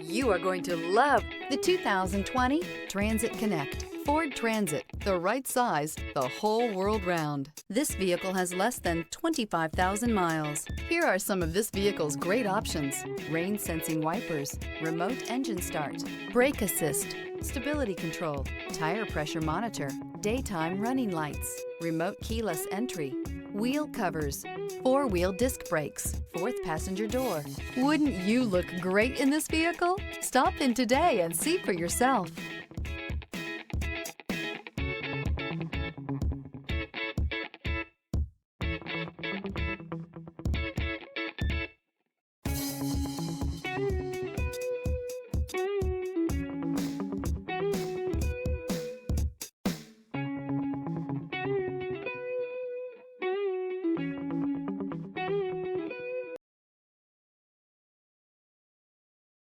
You are going to love the 2020 Transit Connect. Ford Transit, the right size, the whole world round. This vehicle has less than 25,000 miles. Here are some of this vehicle's great options: rain sensing wipers, remote engine start, brake assist, stability control, tire pressure monitor, daytime running lights, remote keyless entry, wheel covers, four-wheel disc brakes, fourth passenger door. Wouldn't you look great in this vehicle? Stop in today and see for yourself.